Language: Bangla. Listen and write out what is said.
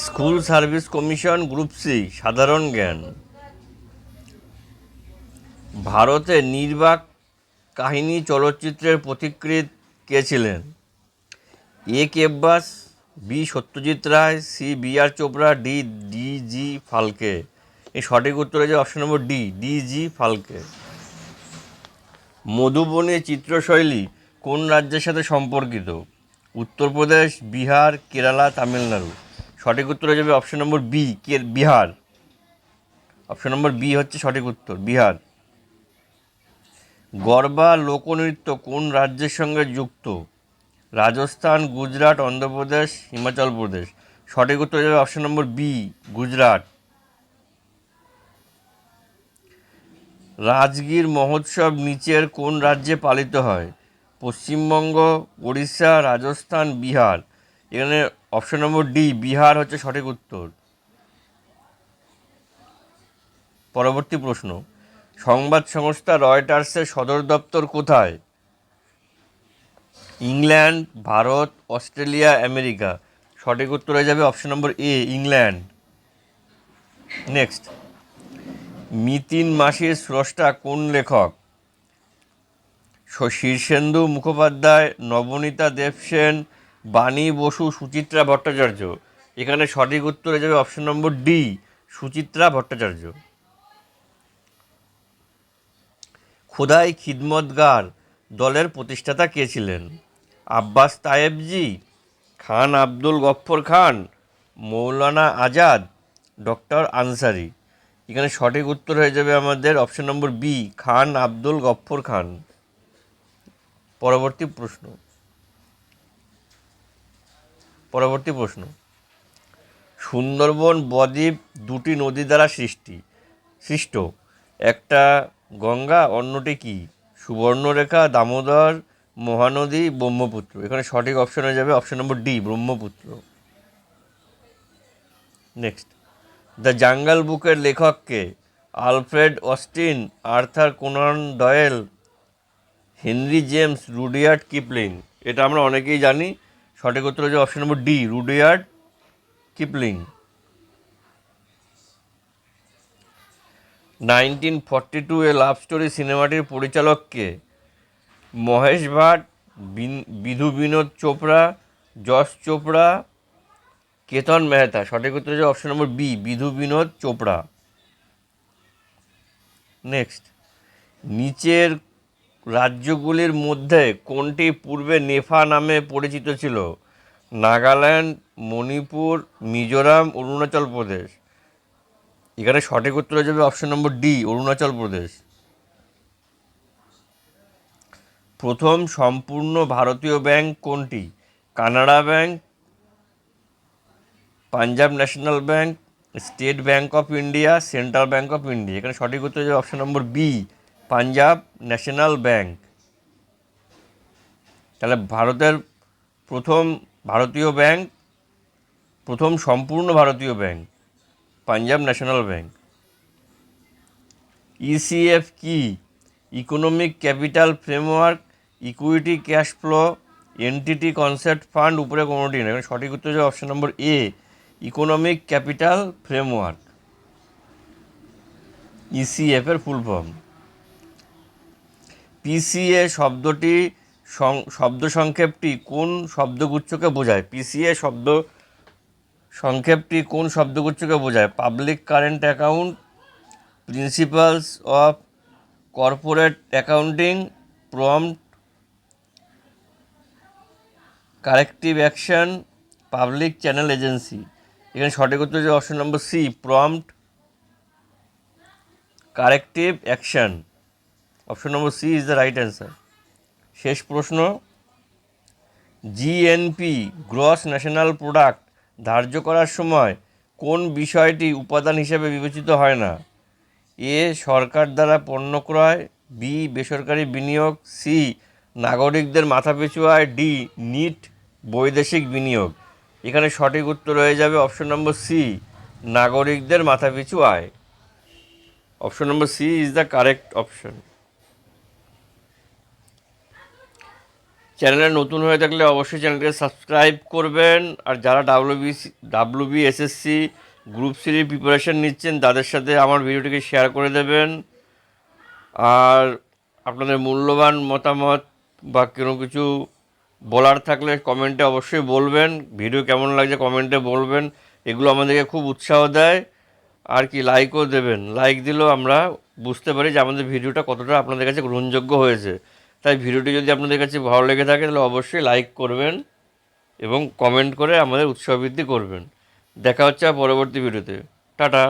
School service commission group C সাধারণ জ্ঞান। ভারতে নির্বাক কাহিনী চলচ্চিত্রের পথিকৃৎ কে ছিলেন? A K Vyas, B Satyajit Ray, C B R Chopra, D D G Phalke. এই সঠিক উত্তর হচ্ছে option number D, D G Phalke. Madhubani চিত্রশৈলী কোন রাজ্যের সাথে সম্পর্কিত? উত্তরপ্রদেশ, বিহার, কেরালা, তামিলনাড়ু। সঠিক উত্তর হয়ে যাবে option number B, Bihar. Option number B হচ্ছে সঠিক উত্তর, বিহার। গরবা লোকনৃত্য কোন রাজ্যের সঙ্গে যুক্ত? রাজস্থান, গুজরাট, অন্ধ্রপ্রদেশ, হিমাচল প্রদেশ। সঠিক উত্তর হয়ে যাবে option number B, Gujarat. Rajgir মহোৎসব নিচের কোন রাজ্যে পালিত হয়? পশ্চিমবঙ্গ, উড়িষ্যা, রাজস্থান, বিহার। এখানে অপশন নম্বর ডি, বিহার হচ্ছে সঠিক উত্তর। পরবর্তী প্রশ্ন, সংবাদ সংস্থা রয়টার্সের সদর দপ্তর কোথায়? England, Bharat, Australia, America. সঠিক উত্তর হয়ে যাবে অপশন নম্বর এ, ইংল্যান্ড। নেক্সট, মিতিন মাসির স্রষ্টা কোন লেখক? শীর্ষেন্দু মুখোপাধ্যায়, নবনীতা দেবসেন, বাণী বসু, সুচিত্রা ভট্টাচার্য। এখানে সঠিক উত্তর হয়ে যাবে option number D, Suchitra Bhattacharya. খোদাই খিদমতগার দলের প্রতিষ্ঠাতা কে ছিলেন? আব্বাস তায়েবজি, খান আব্দুল গফ্ফর খান, মৌলানা আজাদ, ডক্টর আনসারি। এখানে সঠিক উত্তর হয়ে যাবে আমাদের অপশন নম্বর বি, খান আব্দুল গফ্ফর খান। পরবর্তী প্রশ্ন, সুন্দরবন বদ্বীপ দুটি নদী দ্বারা সৃষ্ট। একটা গঙ্গা, অন্যটি কি? সুবর্ণরেখা, দামোদর, মহানদী, ব্রহ্মপুত্র। এখানে সঠিক অপশন হয়ে যাবে option number D, Brahmaputra. Next, the jungle বুকের লেখক কে? Alfred Austin, Arthur Conan Doyle, Henry James, Rudyard Kipling. এটা আমরা অনেকেই জানি। সঠিক উত্তর হচ্ছে option number D, Rudyard Kipling. 1942 a love story সিনেমাটির পরিচালক কে? মহেশ ভাট, বিধু বিনোদ চোপড়া, যশ চোপড়া, কেতন মেহতা। সঠিক উত্তর হচ্ছে অপশন নম্বর বি, বিধু বিনোদ চোপড়া। নেক্সট, নিচের রাজ্যগুলির মধ্যে কোনটি পূর্বে নেফা নামে পরিচিত ছিল? নাগাল্যান্ড, মণিপুর, মিজোরাম, অরুণাচল প্রদেশ। এখানে সঠিক উত্তর হয়ে যাবে option number D, Arunachal Pradesh. প্রথম সম্পূর্ণ ভারতীয় ব্যাংক কোনটি? Canara bank, Punjab national bank, state bank of India, central bank of India. এখানে সঠিক উত্তর হয়ে যাবে option number B, Punjab national bank. তাহলে ভারতের প্রথম ভারতীয় ব্যাংক, প্রথম সম্পূর্ণ ভারতীয় bank Punjab national bank. ECF কি? Economic capital framework, equity cash flow, entity concept fund, উপরে কোনোটি না। এখানে সঠিক উত্তর হচ্ছে অপশন নম্বর এ, ইকোনমিক ক্যাপিটাল ফ্রেমওয়ার্ক। ইসিএফ এর ফুল ফর্ম। পিসিএ শব্দটি শব্দ সংক্ষেপটি কোন শব্দগুচ্ছকে বোঝায়? পিসিএ শব্দ সংক্ষেপটি কোন শব্দগুচ্ছকে বোঝায়? Public current account, principles of corporate accounting, prompt corrective action, public channel agency. এখানে সঠিক উত্তর হচ্ছে option number C, prompt corrective action. Option number C is the right answer. শেষ প্রশ্ন, জিএনপি গ্রস ন্যাশনাল প্রোডাক্ট ধার্য করার সময় কোন বিষয়টি উপাদান হিসেবে বিবেচিত হয় না? এ সরকার দ্বারা পণ্য ক্রয়, বি বেসরকারি বিনিয়োগ, সি নাগরিকদের মাথাপিছু আয়, ডি নিট বৈদেশিক বিনিয়োগ। এখানে সঠিক উত্তর হয়ে যাবে অপশন নম্বর সি, নাগরিকদের মাথাপিছু আয়। Option number C is the correct option. চ্যানেলে নতুন হয়ে থাকলে অবশ্যই চ্যানেলকে সাবস্ক্রাইব করবেন। আর যারা ডাব্লিউবিএসএসসি গ্রুপ সির প্রিপারেশান নিচ্ছেন তাদের সাথে আমার ভিডিওটিকে শেয়ার করে দেবেন। আর আপনাদের মূল্যবান মতামত বা কোনো কিছু বলার থাকলে কমেন্টে অবশ্যই বলবেন। ভিডিও কেমন লাগছে কমেন্টে বলবেন, এগুলো আমাদেরকে খুব উৎসাহ দেয়। আর কি লাইকও দেবেন, লাইক দিলেও আমরা বুঝতে পারি যে আমাদের ভিডিওটা কতটা আপনাদের কাছে গ্রহণযোগ্য হয়েছে। তাই ভিডিওটি যদি আপনাদের কাছে ভালো লেগে থাকে তাহলে অবশ্যই লাইক করবেন এবং কমেন্ট করে আমাদের উৎসাহ বৃদ্ধি করবেন। দেখা হচ্ছে পরবর্তী ভিডিওতে। টাটা।